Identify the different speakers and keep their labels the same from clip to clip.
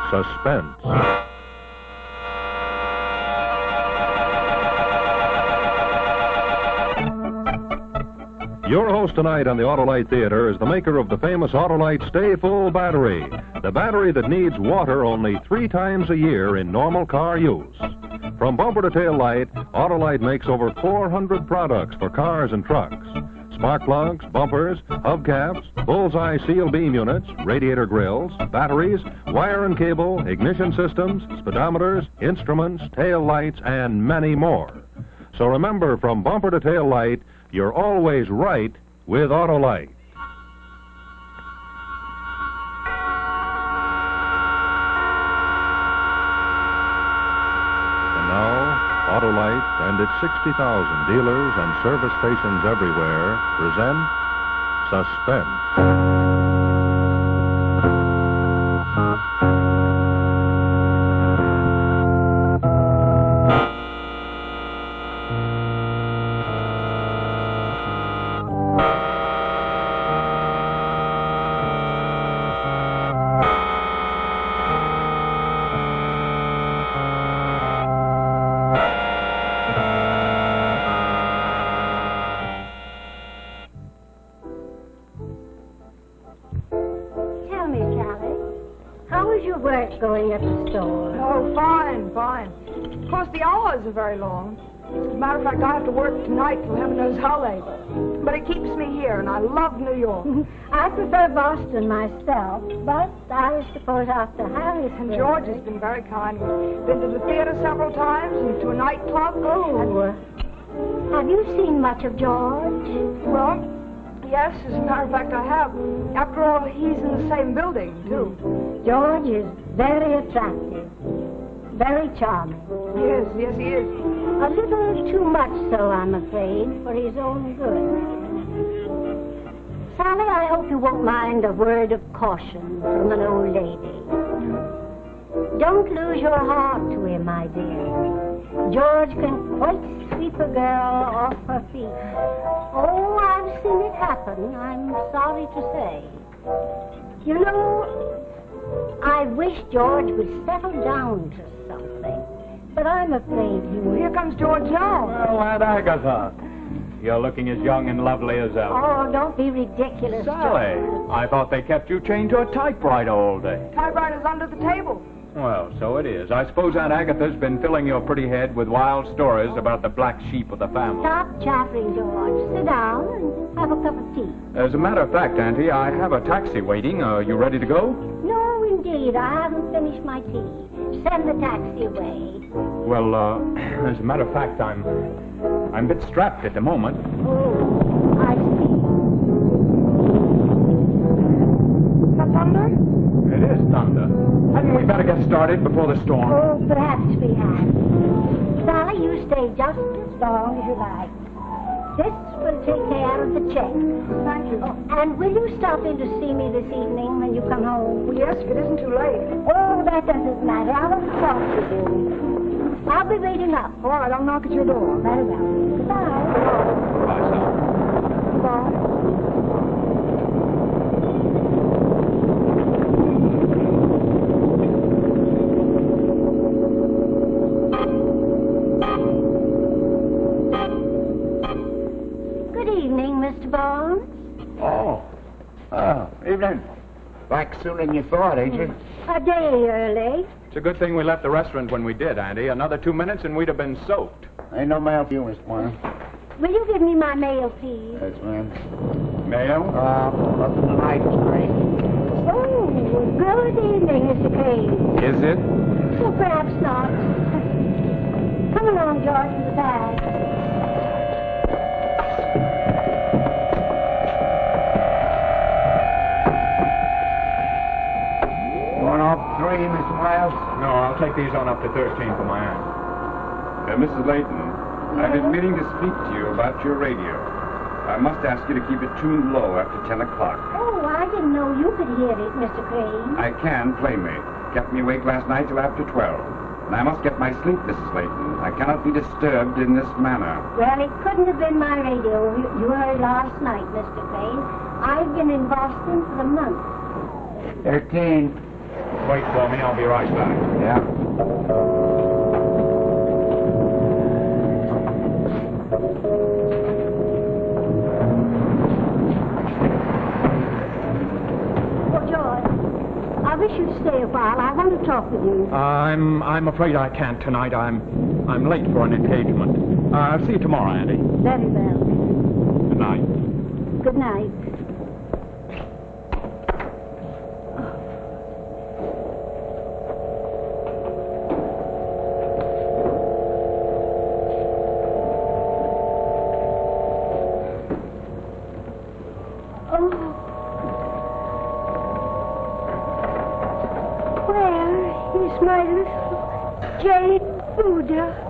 Speaker 1: Suspense. Your host tonight on the Autolite Theater is the maker of the famous Autolite Stay Full battery, the battery that needs water only 3 times a year in normal car use. From bumper to tail light, Autolite makes over 400 products for cars and trucks. Spark plugs, bumpers, hubcaps, bullseye seal beam units, radiator grills, batteries, wire and cable, ignition systems, speedometers, instruments, tail lights, and many more. So remember, from bumper to tail light, you're always right with Autolite. And now, Autolite and its 60,000 dealers and service stations everywhere present Suspense.
Speaker 2: Going at the store.
Speaker 3: Oh, fine. Of course, the hours are very long. As a matter of fact, I have to work tonight till heaven knows how late. But it keeps me here, and I love New York.
Speaker 2: I prefer Boston myself, but I suppose after Harry's...
Speaker 3: And George has been very kind. We've been to the theater several times and to a nightclub.
Speaker 2: Oh, have you seen much of George?
Speaker 3: Well, yes, as a matter of fact, I have. After all, he's in the same building, too.
Speaker 2: George is very attractive, very charming.
Speaker 3: Yes, he is.
Speaker 2: A little too much so, I'm afraid, for his own good. Sally, I hope you won't mind a word of caution from an old lady. Don't lose your heart to him, my dear. George can quite sweep a girl off her feet. Oh, I've seen it happen, I'm sorry to say. You know, I wish George would settle down to something, but I'm afraid he will.
Speaker 3: Here comes George now.
Speaker 4: Well, Aunt Agatha, you're looking as young and lovely as ever.
Speaker 2: Oh, don't be ridiculous,
Speaker 4: Sally,
Speaker 2: George.
Speaker 4: I thought they kept you chained to a typewriter all day.
Speaker 3: Typewriter's under the table.
Speaker 4: Well, so it is. I suppose Aunt Agatha's been filling your pretty head with wild stories about the black sheep of the family.
Speaker 2: Stop chattering, George. Sit down and have a cup of tea.
Speaker 4: As a matter of fact, Auntie, I have a taxi waiting. Are you ready to go?
Speaker 2: No, indeed. I haven't finished my tea. Send the taxi away.
Speaker 4: Well, as a matter of fact, I'm a bit strapped at the moment.
Speaker 2: Oh, I see.
Speaker 3: Is that thunder?
Speaker 4: It is thunder. Hadn't we better get started before the storm?
Speaker 2: Oh, perhaps we have. Sally, you stay just as long as you like. This will take care of the check.
Speaker 3: Thank you.
Speaker 2: Oh, and will you stop in to see me this evening when you come home?
Speaker 3: Well, yes, if it isn't too late.
Speaker 2: Oh, that doesn't matter. I want to talk to you. I'll be waiting up.
Speaker 3: All right, I'll knock at your door.
Speaker 2: Very well. Goodbye.
Speaker 4: Bye, Sally.
Speaker 3: Goodbye.
Speaker 2: Mr. Barnes?
Speaker 5: Evening. Back sooner than you thought, ain't you?
Speaker 2: A day early.
Speaker 4: It's a good thing we left the restaurant when we did, Auntie. Another 2 minutes and we'd have been soaked.
Speaker 5: Ain't no mail for you, Miss Warren.
Speaker 2: Will you give me my mail, please?
Speaker 5: Yes, ma'am.
Speaker 4: Mail?
Speaker 5: Nothing tonight, Miss Crane.
Speaker 2: Oh, good evening, Mr. Crane.
Speaker 4: Is it?
Speaker 2: Well, perhaps not. Come along, George, with the bag.
Speaker 5: Going off 3, Mr. Miles?
Speaker 4: No, I'll take these on up to 13 for my aunt.
Speaker 6: Mrs. Leighton, I've been meaning to speak to you about your radio. I must ask you to keep it tuned low after 10 o'clock.
Speaker 2: Oh, I didn't know you could hear it, Mr. Crane.
Speaker 6: I can, plainly. Kept me awake last night till after 12. And I must get my sleep, Mrs. Leighton. I cannot be disturbed in this manner.
Speaker 2: Well, it couldn't have been my radio you heard last night, Mr. Crane. I've been in Boston for a month.
Speaker 5: 13.
Speaker 4: wait for me. I'll be right back.
Speaker 5: Yeah.
Speaker 2: Oh, George, I wish you'd stay a while. I want to talk with you.
Speaker 4: I'm afraid I can't tonight. I'm late for an engagement. I'll see you tomorrow, Andy.
Speaker 2: Very well.
Speaker 4: Good night.
Speaker 2: Good night. My little jade Buddha.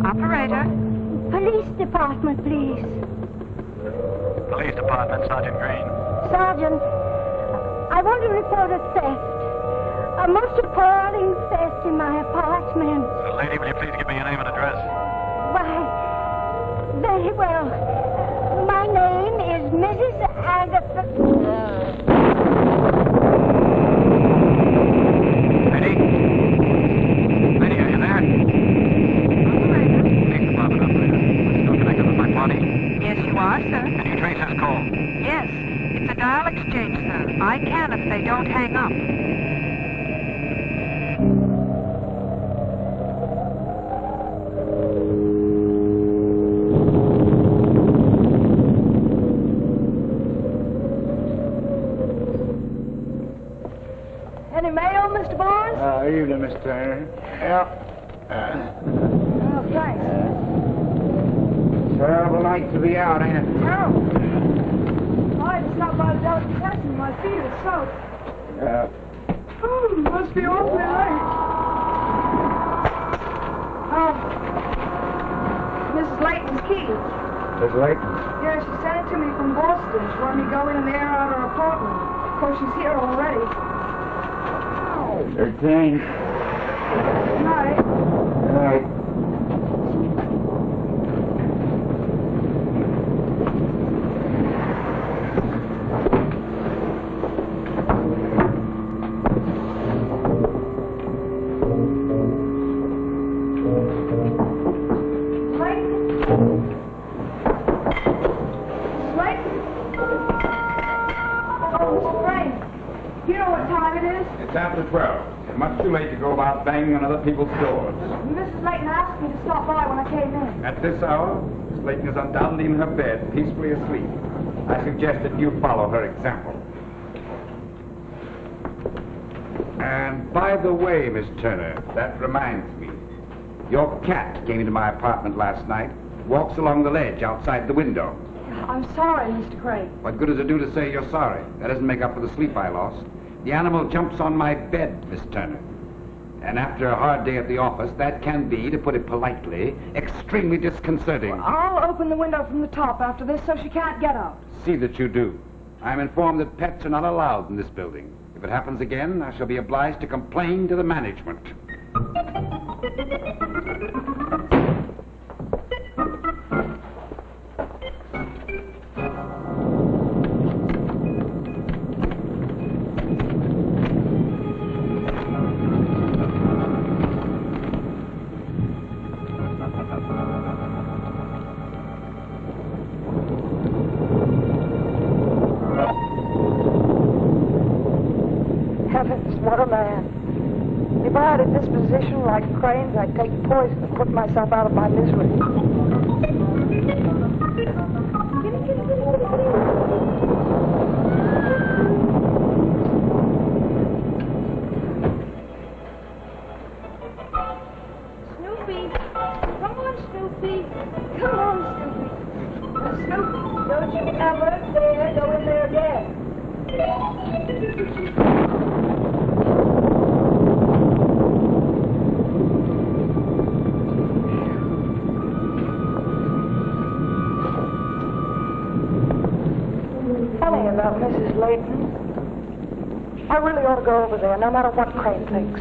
Speaker 7: Operator?
Speaker 2: Police department, please.
Speaker 8: Police department, Sergeant Green.
Speaker 2: Sergeant, I want to report a theft. A most appalling theft in my apartment.
Speaker 8: Lady, will you please give me your name and address?
Speaker 2: Why, very well. My name is Mrs. Agatha...
Speaker 8: Lady? Lady, are you there? Police department operator. Still connected with my party?
Speaker 7: Yes, you are, sir.
Speaker 8: Can you trace this call?
Speaker 7: Yes. It's a dial exchange, sir. I can if they don't hang up.
Speaker 3: Any mail, Mr. Barnes?
Speaker 5: Evening, Miss Turner. Yeah.
Speaker 3: Oh, thanks.
Speaker 5: Terrible night to be out, ain't it?
Speaker 3: Terrible. I just stopped by the delicatessen. My feet are soaked.
Speaker 5: Yeah.
Speaker 3: Oh, must be awfully late. Oh, Mrs. Leighton's key.
Speaker 5: Miss Leighton?
Speaker 3: Yeah, she sent it to me from Boston. She wanted me to go in and air out her apartment. Of course, she's here already.
Speaker 5: 13.
Speaker 3: Good night.
Speaker 5: Good night.
Speaker 6: It's after 12. It's much too late to go about banging on other people's doors.
Speaker 3: Mrs. Leighton asked me to stop by when I came in.
Speaker 6: At this hour, Miss Leighton is undoubtedly in her bed, peacefully asleep. I suggest that you follow her example. And by the way, Miss Turner, that reminds me. Your cat came into my apartment last night, walks along the ledge outside the window.
Speaker 3: I'm sorry, Mr. Craig.
Speaker 6: What good does it do to say you're sorry? That doesn't make up for the sleep I lost. The animal jumps on my bed, Miss Turner. And after a hard day at the office, that can be, to put it politely, extremely disconcerting.
Speaker 3: I'll open the window from the top after this so she can't get out.
Speaker 6: See that you do. I'm informed that pets are not allowed in this building. If it happens again, I shall be obliged to complain to the management.
Speaker 3: What a man. If I had a disposition like Crane's, I'd take poison and put myself out of my misery. Snoopy, come on, Snoopy. Come on, Snoopy. Snoopy, don't you ever dare go in there again. Funny about Mrs. Leighton. I really ought to go over there, no matter what Crane thinks.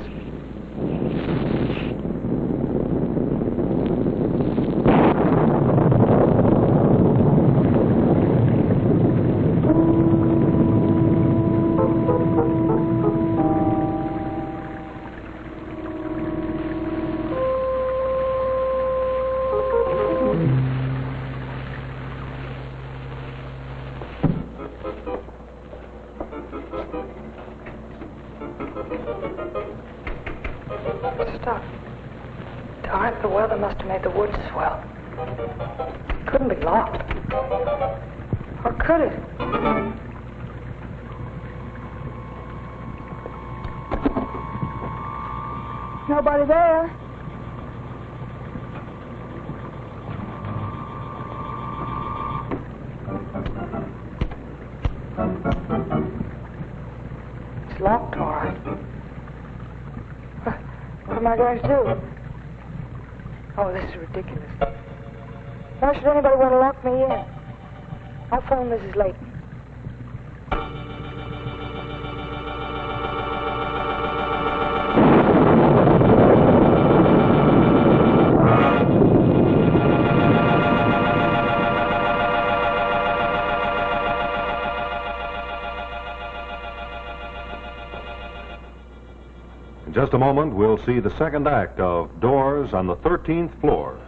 Speaker 3: Stop. Darn, the weather must have made the woods swell. Couldn't be locked. Or could it? Nobody there. It's locked, all right. What am I going to do? Oh, this is ridiculous. Why should anybody want to lock me in? I'll phone Mrs. Leighton.
Speaker 1: In just a moment, we'll see the second act of Doors on the 13th Floor.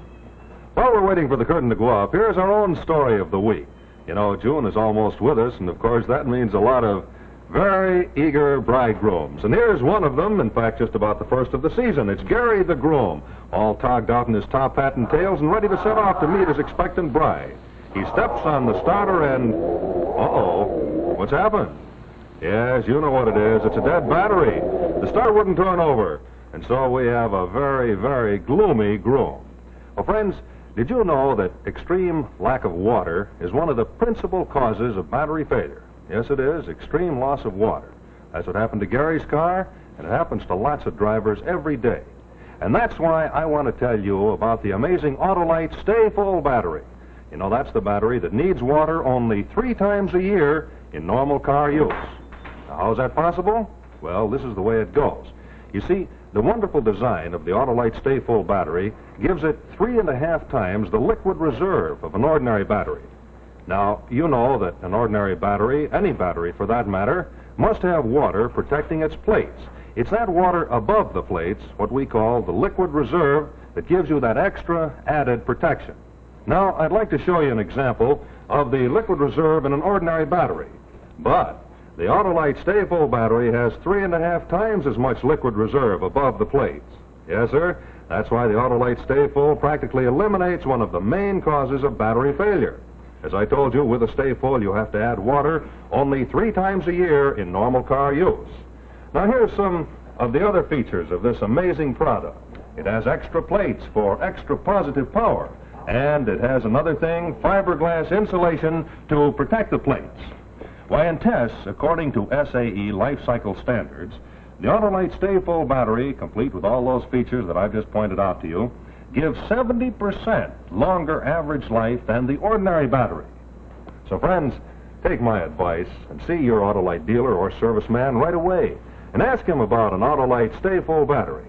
Speaker 1: While we're waiting for the curtain to go up, here's our own story of the week. You know, June is almost with us, and of course that means a lot of very eager bridegrooms. And here's one of them, in fact, just about the first of the season. It's Gary the groom, all togged out in his top hat and tails and ready to set off to meet his expectant bride. He steps on the starter and... uh-oh, what's happened? Yes, you know what it is. It's a dead battery. The start wouldn't turn over, and so we have a very, very gloomy groom. Well, friends, did you know that extreme lack of water is one of the principal causes of battery failure? Yes, it is. Extreme loss of water. That's what happened to Gary's car, and it happens to lots of drivers every day. And that's why I want to tell you about the amazing Autolite Stay Full battery. You know, that's the battery that needs water only 3 times a year in normal car use. Now, how's that possible? Well, this is the way it goes. You see, the wonderful design of the Autolite Stay Full battery gives it 3.5 times the liquid reserve of an ordinary battery. Now, you know that an ordinary battery, any battery for that matter, must have water protecting its plates. It's that water above the plates, what we call the liquid reserve, that gives you that extra added protection. Now, I'd like to show you an example of the liquid reserve in an ordinary battery. But the Autolite Stay Full battery has 3.5 times as much liquid reserve above the plates. Yes, sir. That's why the Autolite Stay Full practically eliminates one of the main causes of battery failure. As I told you, with a Stay Full, you have to add water only 3 times a year in normal car use. Now, here's some of the other features of this amazing product. It has extra plates for extra positive power, and it has another thing, fiberglass insulation to protect the plates. Why, in tests, according to SAE life cycle standards, the Autolite Stay Full battery, complete with all those features that I've just pointed out to you, gives 70% longer average life than the ordinary battery. So, friends, take my advice and see your Autolite dealer or serviceman right away and ask him about an Autolite Stay Full battery.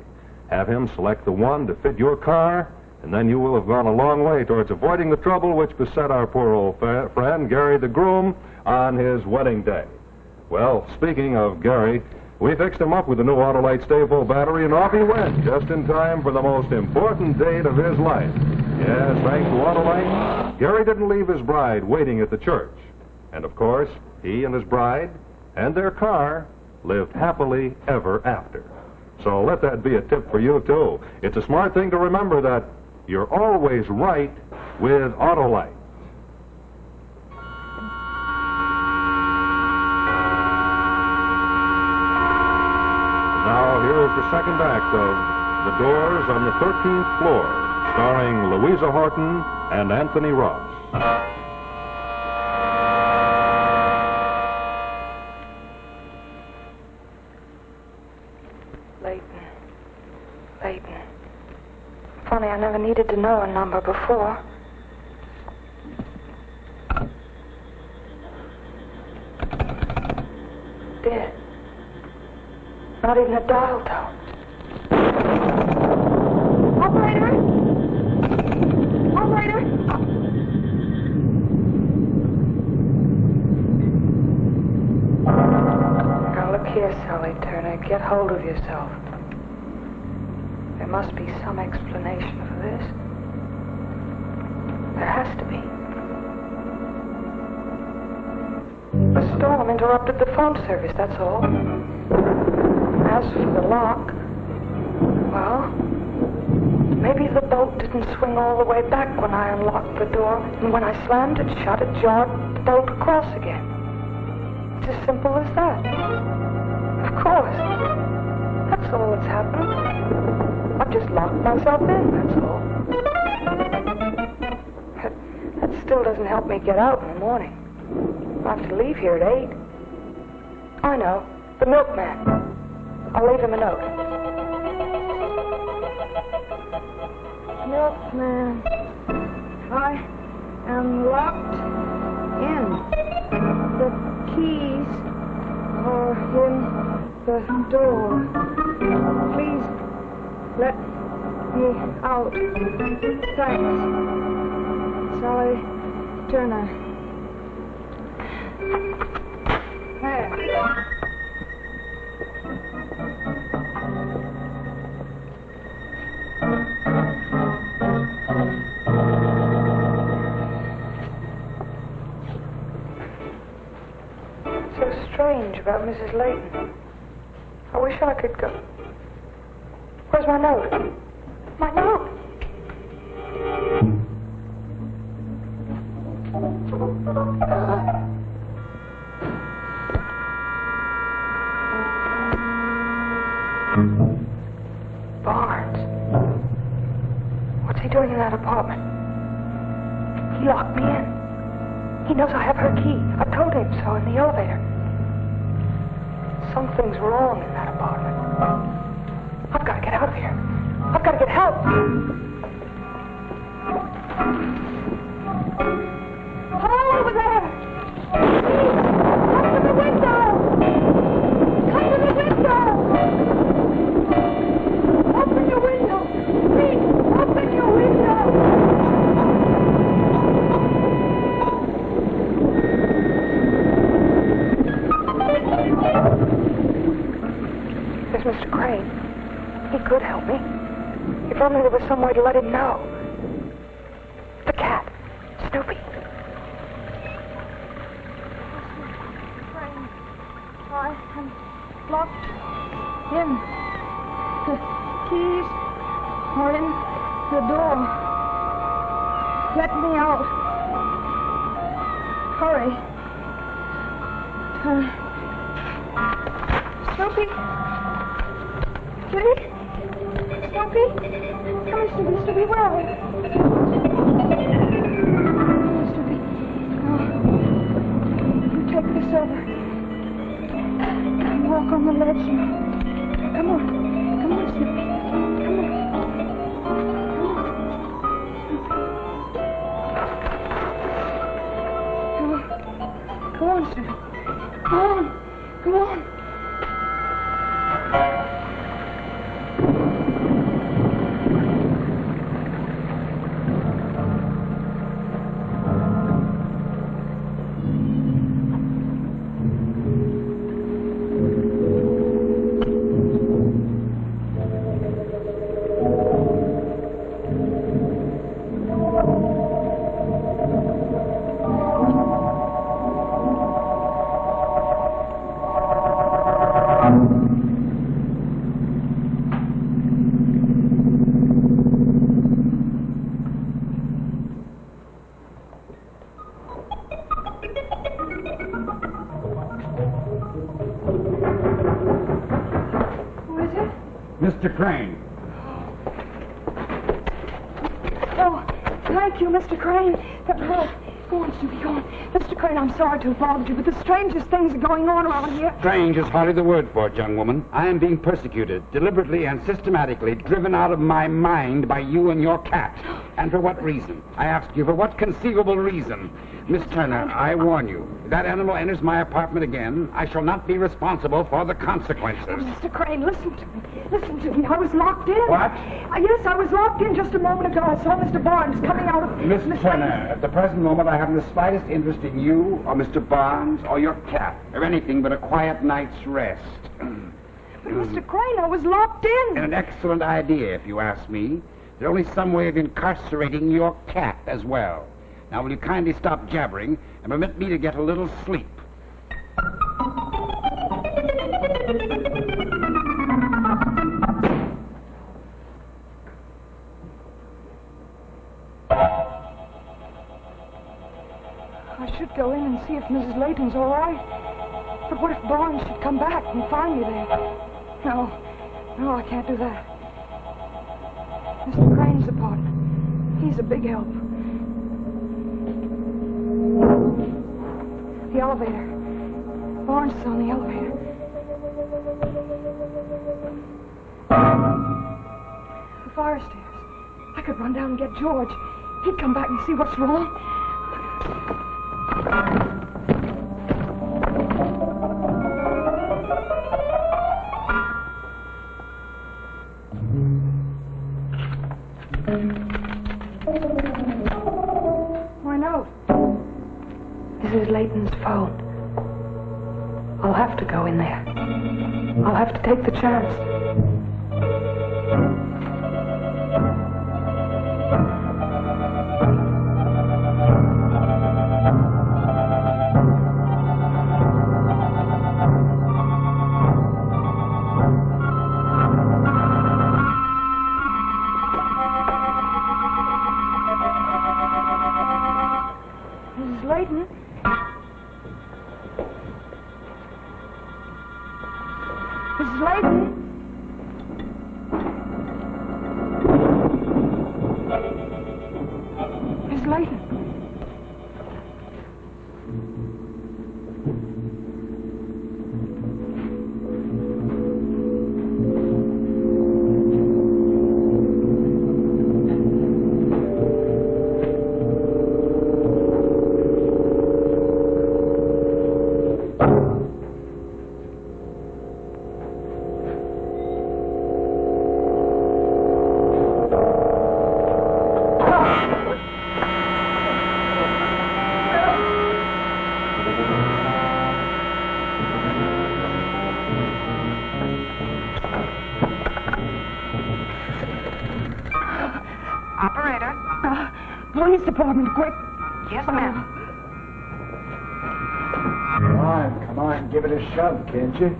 Speaker 1: Have him select the one to fit your car, and then you will have gone a long way towards avoiding the trouble which beset our poor old friend, Gary the groom, on his wedding day. Well, speaking of Gary, we fixed him up with the new Autolite Stay Full battery, and off he went, just in time for the most important date of his life. Yes, thanks to Autolite, Gary didn't leave his bride waiting at the church. And, of course, he and his bride and their car lived happily ever after. So let that be a tip for you, too. It's a smart thing to remember that you're always right with Autolite. Now, here's the second act of The Doors on the 13th Floor, starring Louisa Horton and Anthony Ross.
Speaker 3: Leighton. Funny, I never needed to know a number before. Dead. Not even a dial tone. Operator! Operator! Now look here, Sally Turner. Get hold of yourself. There must be some explanation for this. There has to be. The storm interrupted the phone service, that's all. As for the lock, well, maybe the bolt didn't swing all the way back when I unlocked the door, and when I slammed it shut, it jarred the bolt across again. It's as simple as that. Of course. That's all that's happened. I've just locked myself in, that's all. That still doesn't help me get out in the morning. I have to leave here at 8. I know. The milkman. I'll leave him a note. Milkman, I am locked in. The keys are in the door. Please let me out. Thanks. Sally Turner. There. So strange about Mrs. Leighton. I wish I could go. Where's my note? My note! Barnes. What's he doing in that apartment? He locked me in. He knows I have her key. I told him so in the elevator. Something's wrong in that apartment. I've got to get out of here. I've got to get help. Hello over there! Come to the window! Come to the window! Open your window! Please, open your window! There's Mr. Crane. He could help me. If only there was some way to let him know. The cat. Snoopy. I am locked in. The keys are in the door. Let me out. Hurry. Snoopy? Kitty? Snoopy? Come here, Snoopy. Snoopy, where are you? Snoopy. Oh. You take this over. You walk on the ledge. Come on. Come on, Snoopy. Come on. Come on, Snoopy. Come on. Come on.
Speaker 6: Mr. Crane.
Speaker 3: Oh, thank you, Mr. Crane. Go on, Snoopy, go on. Mr. Crane, I'm sorry to have bothered you, but the strangest things are going on around here.
Speaker 6: Strange is hardly the word for it, young woman. I am being persecuted, deliberately and systematically driven out of my mind by you and your cat. And for what reason? I ask you, for what conceivable reason? Miss Turner, I warn you, if that animal enters my apartment again, I shall not be responsible for the consequences.
Speaker 3: Oh, Mr. Crane, listen to me. Listen to me. I was locked in.
Speaker 6: What?
Speaker 3: Yes, I was locked in just a moment ago. I saw Mr. Barnes coming out of...
Speaker 6: Miss Turner, at the present moment, I haven't the slightest interest in you or Mr. Barnes or your cat or anything but a quiet night's rest.
Speaker 3: But Mr. Crane, I was locked in.
Speaker 6: An excellent idea, if you ask me. There's only some way of incarcerating your cat as well. Now, will you kindly stop jabbering and permit me to get a little sleep?
Speaker 3: I should go in and see if Mrs. Leighton's all right. But what if Barnes should come back and find me there? No, I can't do that. Mr. Crane's apartment. He's a big help. The elevator. Barnes is on the elevator. The fire stairs. I could run down and get George. He'd come back and see what's wrong. My note. Mrs. Leighton's phone. I'll have to go in there. I'll have to take the chance. Mrs. Leighton? Mrs. Leighton? Mrs. Leighton?
Speaker 7: Operator.
Speaker 3: Police department, quick.
Speaker 7: Yes, ma'am.
Speaker 5: Come on, give it a shove, can't you?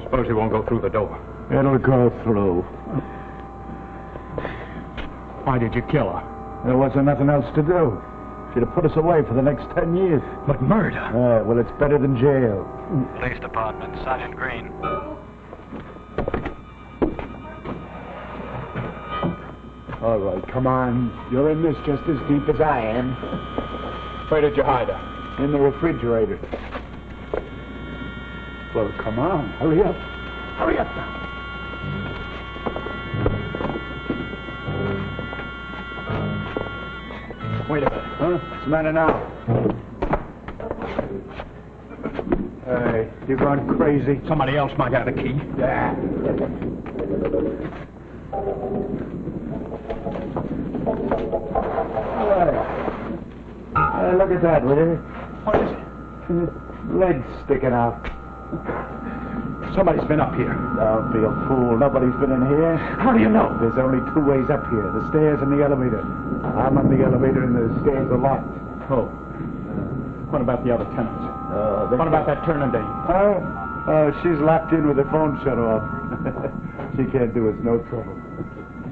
Speaker 4: Suppose he won't go through the door.
Speaker 5: It'll go through.
Speaker 4: Why did you kill her?
Speaker 5: There wasn't nothing else to do. She'd have put us away for the next 10 years.
Speaker 4: But murder?
Speaker 5: Well, it's better than jail.
Speaker 8: Police Department, Sergeant Green.
Speaker 5: All right, come on. You're in this just as deep as I am.
Speaker 4: Where did you hide her?
Speaker 5: In the refrigerator. Well, come on. Hurry up. Hurry up now.
Speaker 4: Wait a minute.
Speaker 5: Huh? What's the matter now? Hey, you've gone crazy.
Speaker 4: Somebody else might have the key.
Speaker 5: Yeah. Hey, look at that, will you?
Speaker 4: What is it?
Speaker 5: Lead sticking out.
Speaker 4: Somebody's been up here.
Speaker 5: Don't be a fool. Nobody's been in here.
Speaker 4: How do you know?
Speaker 5: There's only two ways up here, the stairs and the elevator. I'm on the elevator and the stairs are locked.
Speaker 4: Oh. What about the other tenants? What about that turning dame?
Speaker 5: Oh, she's locked in with her phone shut off. She can't do us no trouble.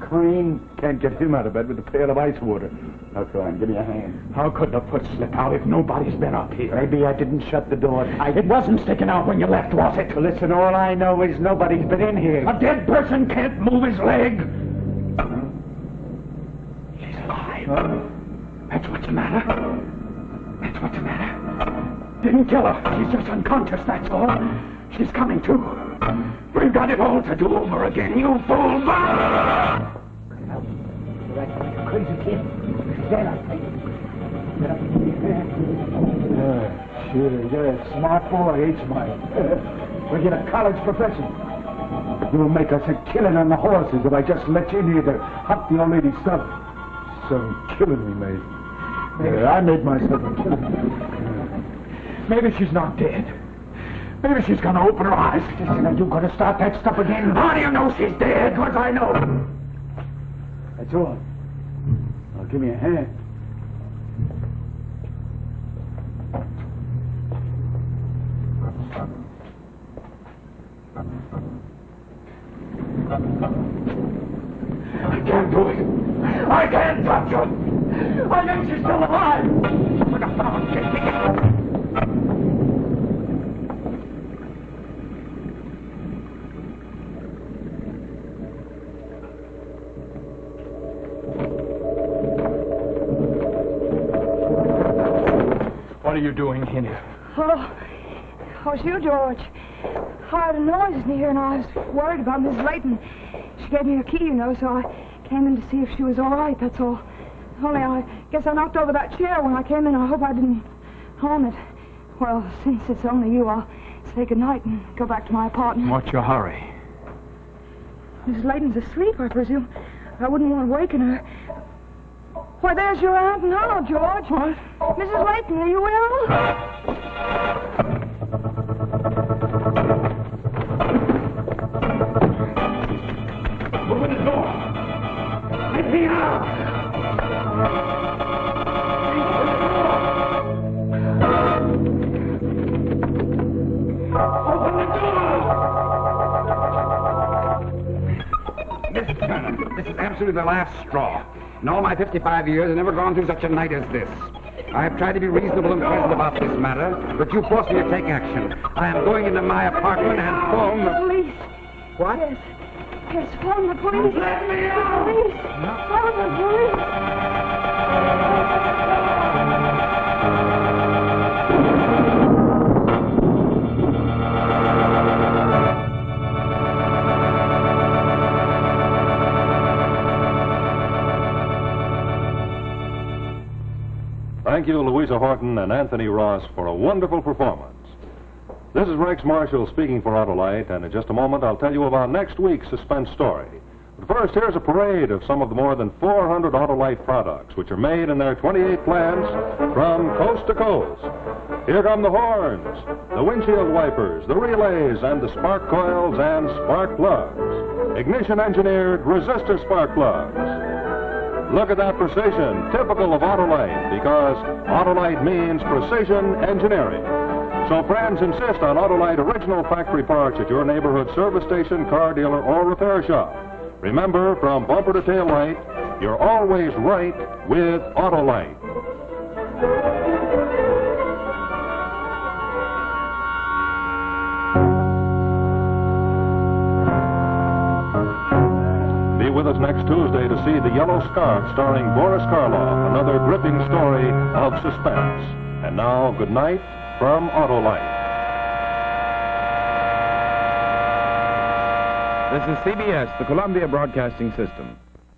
Speaker 5: crane. Can't get him out of bed with a pail of ice water. Now, come on, give me a hand.
Speaker 9: How could the foot slip out if nobody's been up here?
Speaker 5: Maybe I didn't shut the door tight.
Speaker 9: It wasn't sticking out when you left, was it?
Speaker 5: Listen, all I know is nobody's been in here.
Speaker 9: A dead person can't move his leg. She's alive. That's what's the matter. That's what's the matter. Didn't kill her. She's just unconscious, that's all. She's coming to. We've got it all to do over again, you fool!
Speaker 5: You're acting like a crazy kid. She's dead, I think. Get up and give me a hand. Sure, you're a smart boy, ain't smart. We'll get a college professor. You'll make us a killing on the horses if I just let you in here to hunt the old lady's stuff. Some killing we made. I made myself a killing.
Speaker 9: Maybe she's not dead. Maybe she's gonna open her eyes.
Speaker 5: Listen, are you gonna start that stuff again?
Speaker 9: How do you know she's dead? Because I know.
Speaker 5: That's all. Now give me a hand.
Speaker 9: I can't do it. I can't touch her. I think she's still alive. What the fuck? What are you doing in here?
Speaker 3: Oh, it's you, George. I heard a noise in here, and I was worried about Miss Leighton. She gave me her key, you know, so I came in to see if she was all right, that's all. Only I guess I knocked over that chair when I came in. I hope I didn't harm it. Well, since it's only you, I'll say goodnight and go back to my apartment.
Speaker 9: What's your hurry?
Speaker 3: Miss Leighton's asleep, I presume. I wouldn't want to waken her. Why, there's your Aunt now, George.
Speaker 9: What?
Speaker 3: Mrs. Leighton, are you ill?
Speaker 9: Open the door. Let me out. Open the door.
Speaker 6: Mr. Turner, this is absolutely the last straw. In all my 55 years, I've never gone through such a night as this. I have tried to be reasonable and pleasant about this matter, but you forced me to take action. I am going into my apartment and phone the
Speaker 3: Police.
Speaker 6: What?
Speaker 3: Yes. Yes, phone the police.
Speaker 9: Let me out.
Speaker 3: Police. Phone the police.
Speaker 1: Thank you, Louisa Horton and Anthony Ross, for a wonderful performance. This is Rex Marshall speaking for Autolite, and in just a moment I'll tell you about next week's suspense story. But first, here's a parade of some of the more than 400 Autolite products, which are made in their 28 plants from coast to coast. Here come the horns, the windshield wipers, the relays, and the spark coils and spark plugs. Ignition-engineered resistor spark plugs. Look at that precision, typical of Autolite, because Autolite means precision engineering. So friends, insist on Autolite original factory parts at your neighborhood service station, car dealer, or repair shop. Remember, from bumper to tail light, you're always right with Autolite. Be with us next Tuesday to see The Yellow Scarf, starring Boris Karloff, another gripping story of suspense. And now, good night from Autolite.
Speaker 10: This is CBS, the Columbia Broadcasting System.